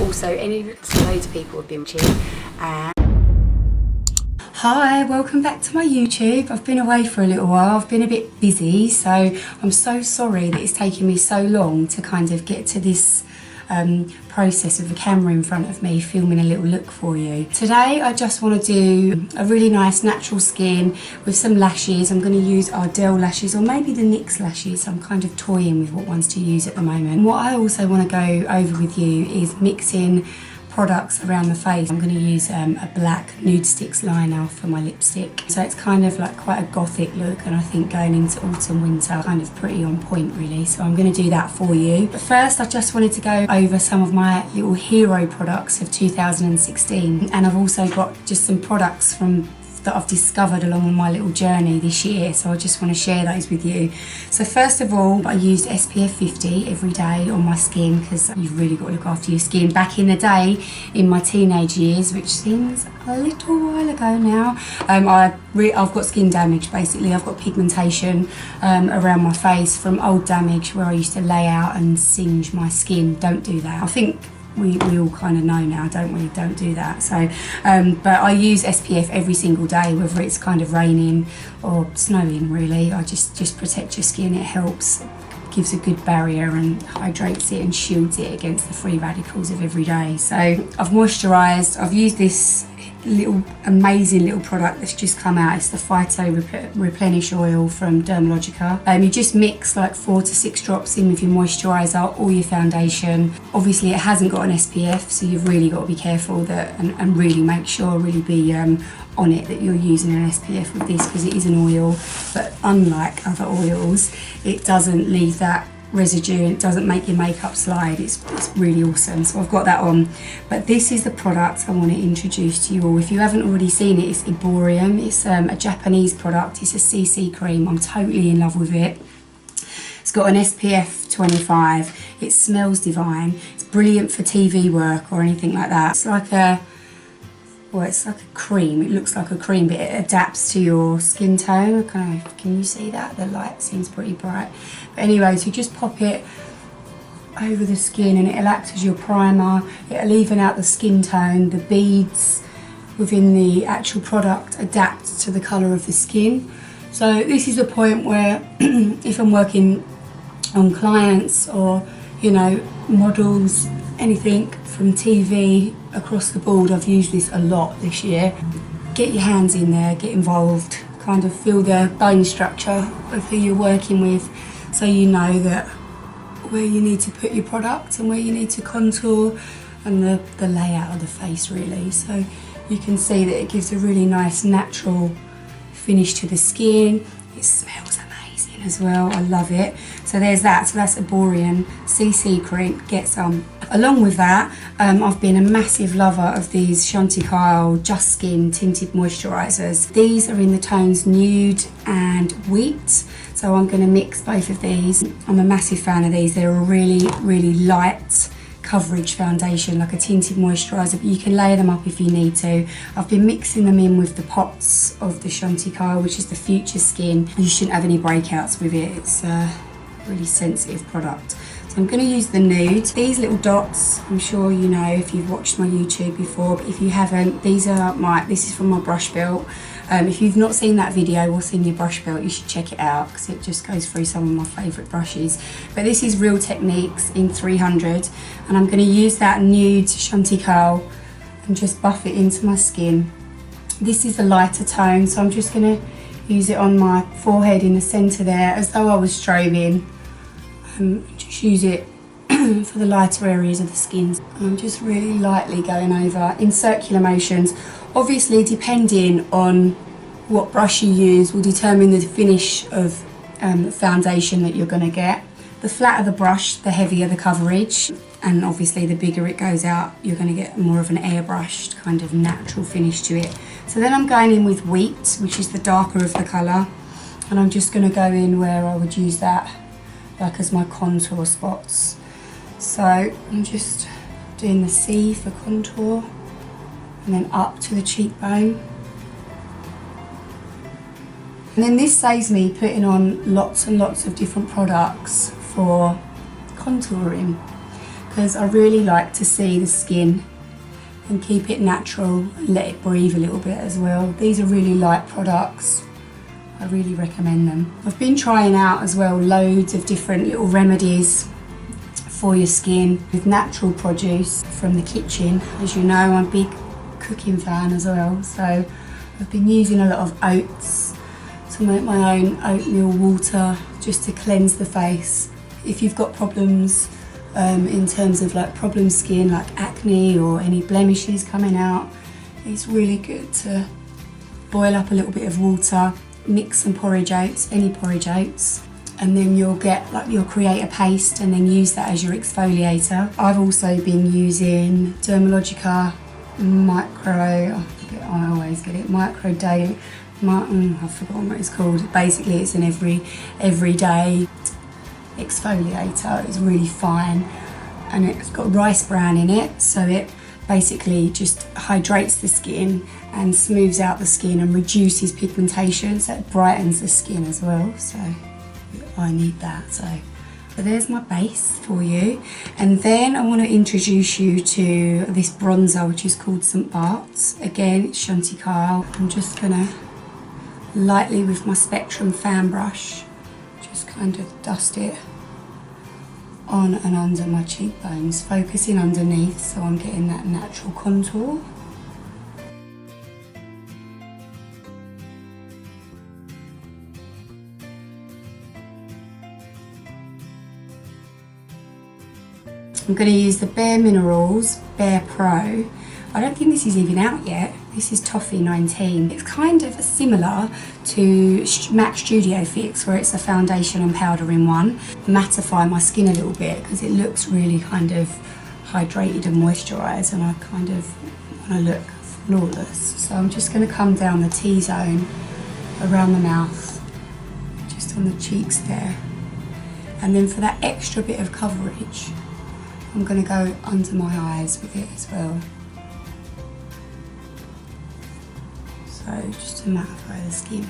Also, loads of people have been watching. Hi, welcome back to my YouTube. I've been away for a little while. I've been a bit busy, so I'm so sorry that it's taken me so long to kind of get to this process of the camera in front of me filming a little look for you. Today I just want to do a really nice natural skin with some lashes. I'm going to use our Dell lashes or maybe the NYX lashes. I'm kind of toying with what ones to use at the moment. What I also want to go over with you is mixing products around the face. I'm going to use a black Nudestix liner for my lipstick. So it's kind of like quite a gothic look, and I think going into autumn, winter, kind of pretty on point really. So I'm going to do that for you. But first I just wanted to go over some of my little hero products of 2016. And I've also got just some products that I've discovered along my little journey this year, so I just want to share those with you. So first of all, I used SPF 50 every day on my skin because you've really got to look after your skin. Back in the day, in my teenage years, which seems a little while ago now, I've got skin damage basically. I've got pigmentation around my face from old damage where I used to lay out and singe my skin. Don't do that. I think we all kind of know now, don't we? Don't do that. So but I use SPF every single day, whether it's kind of raining or snowing really. I just protect your skin. It helps, gives a good barrier and hydrates it and shields it against the free radicals of every day. So I've moisturised. I've used this amazing little product that's just come out. It's the Phyto Replenish Oil from Dermalogica. You just mix like 4 to 6 drops in with your moisturiser or your foundation. Obviously it hasn't got an SPF, so you've really got to be careful that and really make sure, really be on it that you're using an SPF with this, because it is an oil, but unlike other oils, it doesn't leave that residue and it doesn't make your makeup slide. It's really awesome. So I've got that on. But this is the product I want to introduce to you all. If you haven't already seen it, it's Erborian. It's a Japanese product. It's a CC cream. I'm totally in love with it. It's got an SPF 25. It smells divine. It's brilliant for TV work or anything like that. It's like a cream. It looks like a cream, but it adapts to your skin tone. Okay, can you see that? The light seems pretty bright. But anyway, so you just pop it over the skin and it'll act as your primer. It'll even out the skin tone. The beads within the actual product adapt to the colour of the skin. So this is a point where if I'm working on clients or, you know, models, anything from TV across the board, I've used this a lot this year. Get your hands in there, get involved, kind of feel the bone structure of who you're working with, so you know that where you need to put your product and where you need to contour, and the layout of the face really. So you can see that it gives a really nice natural finish to the skin. It smells amazing as well. I love it. So there's that. So that's Erborian CC Cream. Get some. Along with that, I've been a massive lover of these Chantecaille Just Skin Tinted Moisturisers. These are in the tones Nude and Wheat. So I'm going to mix both of these. I'm a massive fan of these. They're a really, really light coverage foundation, like a tinted moisturiser, but you can layer them up if you need to. I've been mixing them in with the pots of the Chantecaille, which is the Future Skin. You shouldn't have any breakouts with it. It's a really sensitive product. So I'm going to use the Nude. These little dots, I'm sure you know if you've watched my YouTube before, but if you haven't, this is from my brush belt. If you've not seen that video, what's in your brush belt, you should check it out because it just goes through some of my favourite brushes. But this is Real Techniques in 300, and I'm going to use that Nude Chantecaille and just buff it into my skin. This is a lighter tone, so I'm just going to use it on my forehead in the centre there as though I was strobing. Just use it for the lighter areas of the skin. I'm just really lightly going over in circular motions. Obviously, depending on what brush you use will determine the finish of the foundation that you're going to get. The flatter the brush, the heavier the coverage, and obviously the bigger it goes out, you're going to get more of an airbrushed kind of natural finish to it. So then I'm going in with Wheat, which is the darker of the colour, and I'm just going to go in where I would use that like as my contour spots. So I'm just doing the C for contour and then up to the cheekbone. And then this saves me putting on lots and lots of different products for contouring. because I really like to see the skin and keep it natural and let it breathe a little bit as well. These are really light products. I really recommend them. I've been trying out as well loads of different little remedies for your skin with natural produce from the kitchen. As you know, I'm a big cooking fan as well, so I've been using a lot of oats to make my own oatmeal water just to cleanse the face. If you've got problems in terms of like problem skin like acne or any blemishes coming out, it's really good to boil up a little bit of water, mix some porridge oats, any porridge oats, and then you'll create a paste and then use that as your exfoliator. I've also been using Dermalogica Micro, I always get it, Micro Day, I've forgotten what it's called. Basically it's an everyday exfoliator. It's really fine and it's got rice bran in it, so it basically just hydrates the skin and smooths out the skin and reduces pigmentation, so it brightens the skin as well, so I need that. So there's my base for you, and then I want to introduce you to this bronzer which is called St. Barth's. Again, it's Chantecaille. I'm just gonna lightly with my Spectrum fan brush just kind of dust it on and under my cheekbones, focusing underneath so I'm getting that natural contour. I'm going to use the Bare Minerals Bare Pro. I don't think this is even out yet. This is Toffe 19. It's kind of similar to MAC Studio Fix, where it's a foundation and powder in one. Mattify my skin a little bit because it looks really kind of hydrated and moisturised, and I kind of want to look flawless. So I'm just going to come down the T-zone around the mouth, just on the cheeks there. And then for that extra bit of coverage, I'm going to go under my eyes with it as well. So just to mattify the skin.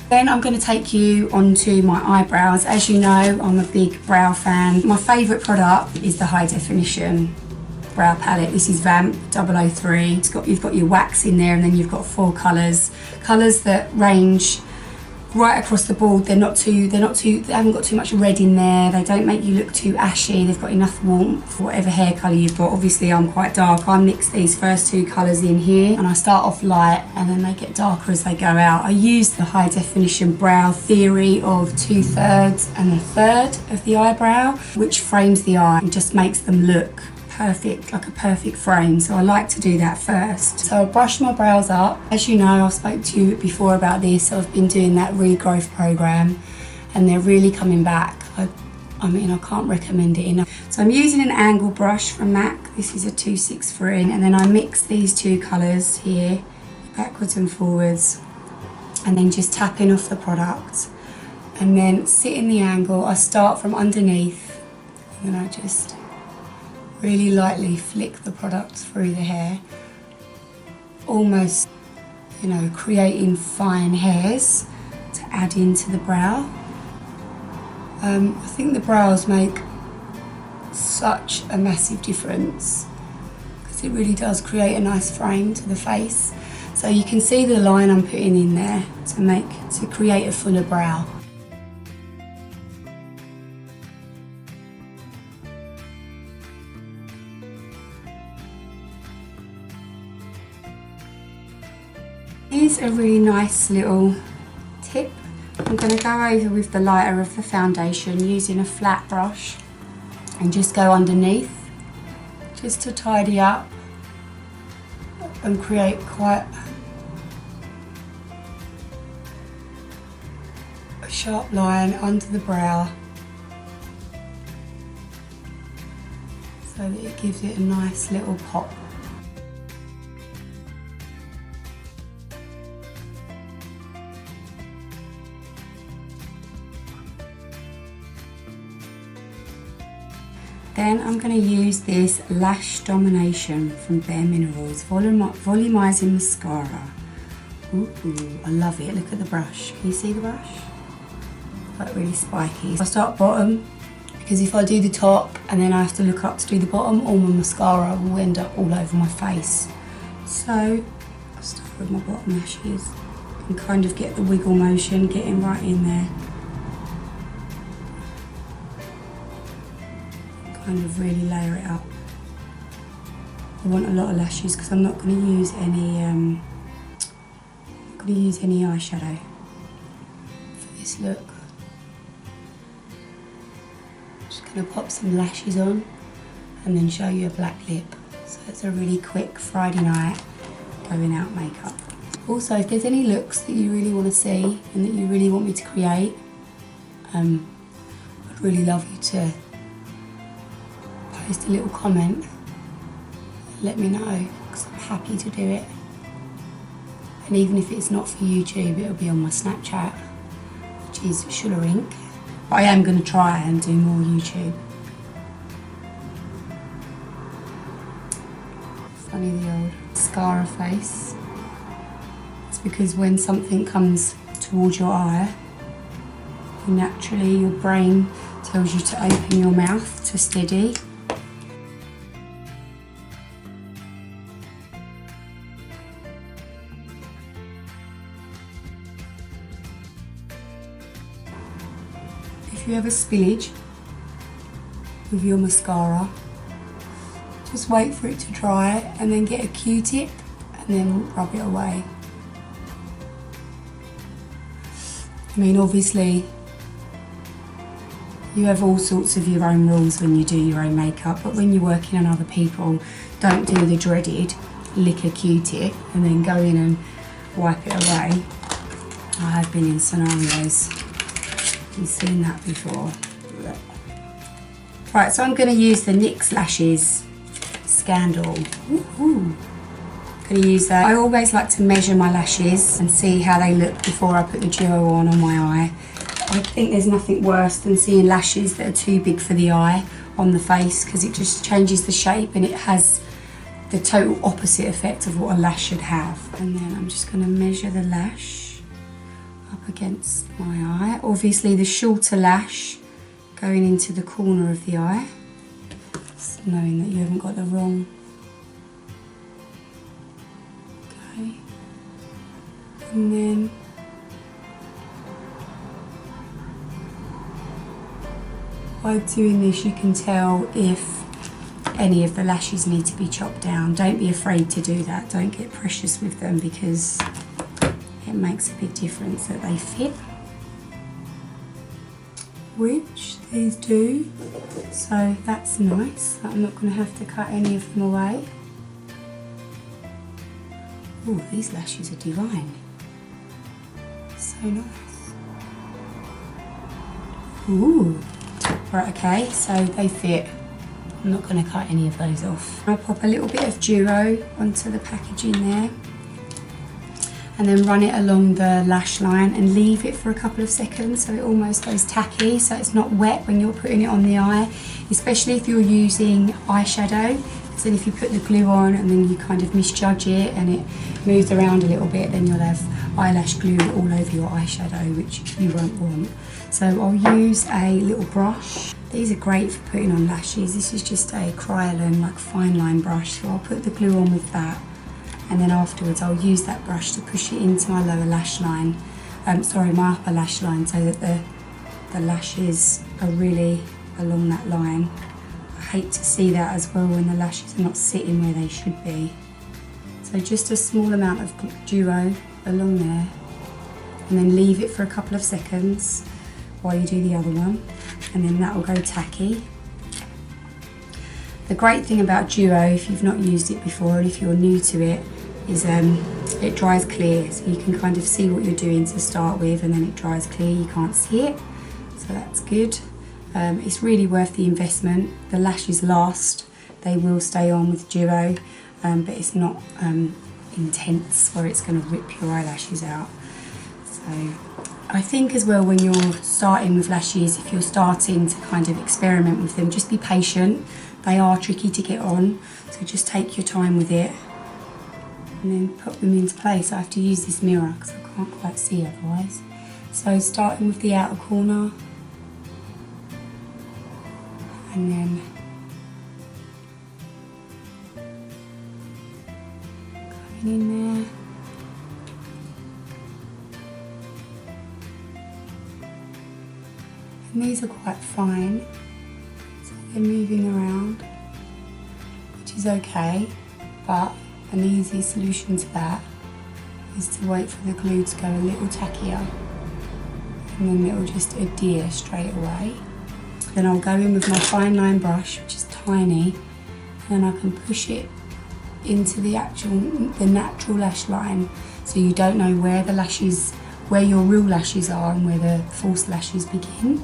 Then I'm going to take you onto my eyebrows. As you know, I'm a big brow fan. My favourite product is the High Definition Brow Palette. This is Vamp 003. You've got your wax in there, and then you've got 4 colours. Colours that range right across the board. They haven't got too much red in there. They don't make you look too ashy. They've got enough warmth for whatever hair colour you've got. Obviously I'm quite dark. I mix these first 2 colours in here, and I start off light and then they get darker as they go out. I use the High Definition Brow Theory of 2/3 and 1/3 of the eyebrow, which frames the eye and just makes them look perfect, like a perfect frame. So I like to do that first. So I brush my brows up. As you know, I've spoke to you before about this. I've been doing that regrowth program and they're really coming back. I mean, I can't recommend it enough. So I'm using an angle brush from MAC. This is a 263, and then I mix these 2 colours here, backwards and forwards, and then just tapping off the product. And then sit in the angle. I start from underneath, and then I just really lightly flick the product through the hair, almost, you know, creating fine hairs to add into the brow. I think the brows make such a massive difference because it really does create a nice frame to the face. So you can see the line I'm putting in there to create a fuller brow. Here's a really nice little tip. I'm going to go over with the lighter of the foundation using a flat brush and just go underneath just to tidy up and create quite a sharp line under the brow so that it gives it a nice little pop. Then I'm going to use this Lash Domination from Bare Minerals Volumizing Mascara. Ooh, I love it. Look at the brush. Can you see the brush? Quite really spiky. I start bottom, because if I do the top and then I have to look up to do the bottom, all my mascara will end up all over my face. So I'll start with my bottom lashes and kind of get the wiggle motion getting right in there. Kind of really layer it up. I want a lot of lashes because I'm not going to use any eyeshadow for this look. I'm just going to pop some lashes on and then show you a black lip. So it's a really quick Friday night going out makeup. Also, if there's any looks that you really want to see and that you really want me to create, I'd really love you to post a little comment. Let me know, because I'm happy to do it. And even if it's not for YouTube, it'll be on my Snapchat, which is Shullerink. But I am going to try and do more YouTube. Funny, the old mascara face. It's because when something comes towards your eye, naturally your brain tells you to open your mouth to steady. If you have a spillage with your mascara, just wait for it to dry and then get a Q-tip and then rub it away. I mean, obviously you have all sorts of your own rules when you do your own makeup, but when you're working on other people, don't do the dreaded lick a Q-tip and then go in and wipe it away. I have been in scenarios. You've seen that before. Right, so I'm going to use the NYX Lashes Scandal. I'm going to use that. I always like to measure my lashes and see how they look before I put the duo on my eye. I think there's nothing worse than seeing lashes that are too big for the eye on the face, because it just changes the shape and it has the total opposite effect of what a lash should have. And then I'm just going to measure the lash up against my eye. Obviously the shorter lash going into the corner of the eye, just knowing that you haven't got the wrong. Okay. And then by doing this you can tell if any of the lashes need to be chopped down. Don't be afraid to do that. Don't get precious with them, because it makes a big difference that they fit, which these do, so that's nice. I'm not going to have to cut any of them away. Oh, these lashes are divine. So nice. Ooh. Right, okay, so they fit. I'm not going to cut any of those off. I'll pop a little bit of duo onto the packaging there, and then run it along the lash line and leave it for a couple of seconds so it almost goes tacky, so it's not wet when you're putting it on the eye, especially if you're using eyeshadow, because then if you put the glue on and then you kind of misjudge it and it moves around a little bit, then you'll have eyelash glue all over your eyeshadow, which you won't want. So I'll use a little brush. These are great for putting on lashes. This is just a Kryolan, like fine line brush, so I'll put the glue on with that. And then afterwards I'll use that brush to push it into my lower lash line, my upper lash line, so that the lashes are really along that line. I hate to see that as well when the lashes are not sitting where they should be. So just a small amount of duo along there, and then leave it for a couple of seconds while you do the other one, and then that will go tacky. The great thing about duo, if you've not used it before and if you're new to it, is it dries clear, so you can kind of see what you're doing to start with, and then it dries clear, you can't see it, so that's good. It's really worth the investment. The lashes last, they will stay on with duo, but it's not intense where it's going to rip your eyelashes out. So I think as well, when you're starting with lashes, if you're starting to kind of experiment with them, just be patient. They are tricky to get on, so just take your time with it and then put them into place. I have to use this mirror because I can't quite see otherwise. So starting with the outer corner, and then going in there. And these are quite fine, so they're moving around, which is okay, but an easy solution to that is to wait for the glue to go a little tackier, and then it will just adhere straight away. Then I'll go in with my fine line brush, which is tiny, and then I can push it into the natural lash line, so you don't know where the lashes, where your real lashes are and where the false lashes begin.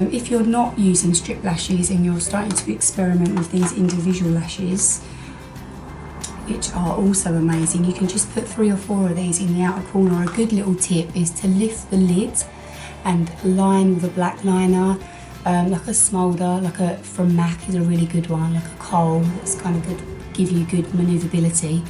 If you're not using strip lashes and you're starting to experiment with these individual lashes, which are also amazing, you can just put 3 or 4 of these in the outer corner. A good little tip is to lift the lid and line with a black liner, like a smolder, from MAC is a really good one, like a coal, that's kind of good, give you good manoeuvrability.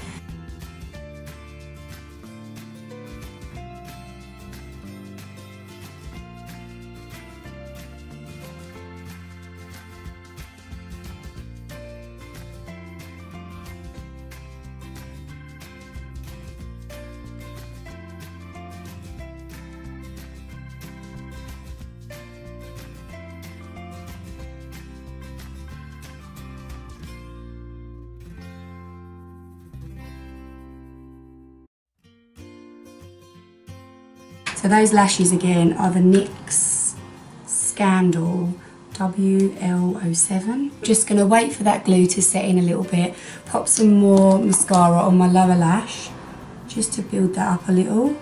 So those lashes again are the NYX Scandal WL07. Just going to wait for that glue to set in a little bit, pop some more mascara on my lower lash just to build that up a little.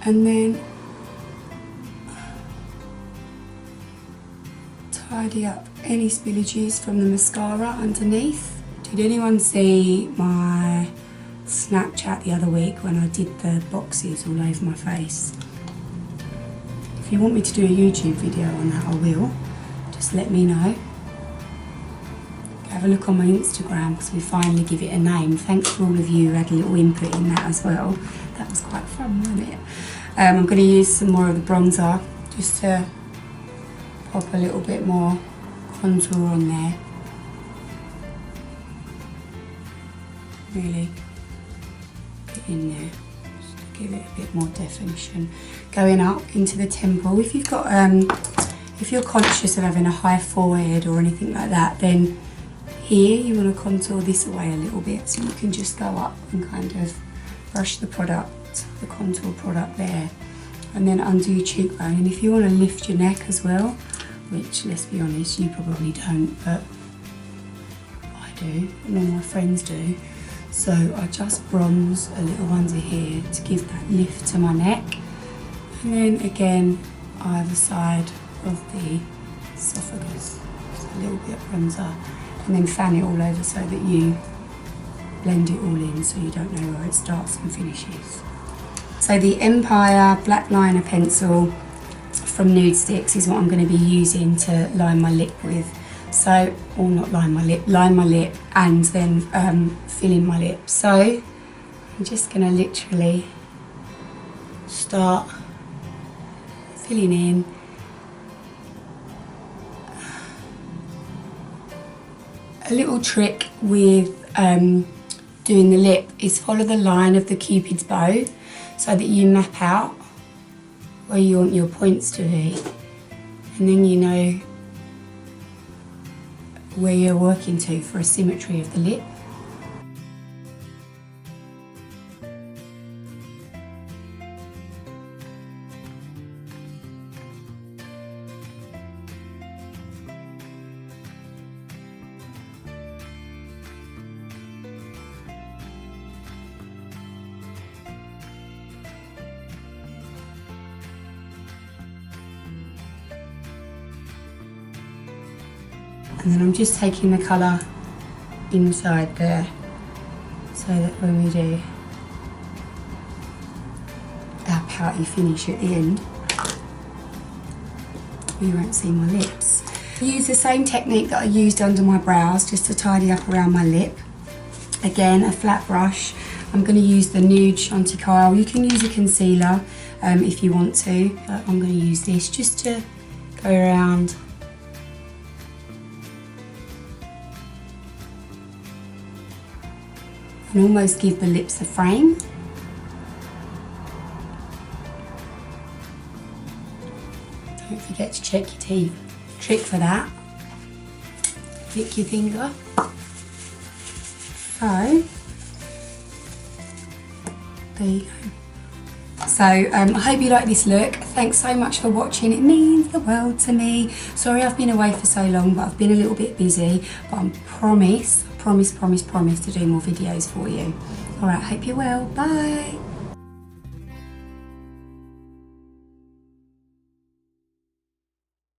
And then tidy up any spillages from the mascara underneath. Did anyone see my Snapchat the other week when I did the boxes all over my face? If you want me to do a YouTube video on that, I will. Just let me know. Have a look on my Instagram because we finally give it a name. Thanks for all of you who had a little input in that as well. That was quite fun, wasn't it? I'm going to use some more of the bronzer just to pop a little bit more contour on there. Really get in there, just to give it a bit more definition. Going up into the temple. If you've got, if you're conscious of having a high forehead or anything like that, then here you want to contour this away a little bit, so you can just go up and kind of brush the product, the contour product there, and then under your cheekbone. And if you want to lift your neck as well, which, let's be honest, you probably don't, but I do, and all my friends do. So I just bronze a little under here to give that lift to my neck. And then again, either side of the esophagus, just a little bit of bronzer. And then fan it all over so that you blend it all in, so you don't know where it starts and finishes. So the Empire Black Liner Pencil from Nudestix is what I'm going to be using to line my lip with. So, or not line my lip and then fill in my lip. So I'm just going to literally start filling in. A little trick with doing the lip is follow the line of the Cupid's bow so that you map out where you want your points to be, and then you know where you're working to for a symmetry of the lip. And then I'm just taking the colour inside there so that when we do our pouty finish at the end, you won't see my lips. I use the same technique that I used under my brows just to tidy up around my lip. Again, a flat brush. I'm going to use the Nude Chantecaille. You can use a concealer. if you want to. I'm going to use this just to go around. And almost give the lips a frame. Don't forget to check your teeth. Trick for that. Pick your finger. So, there you go. So, I hope you like this look. Thanks so much for watching. It means the world to me. Sorry I've been away for so long, but I've been a little bit busy. But I promise to do more videos for you. Alright, hope you're well. Bye.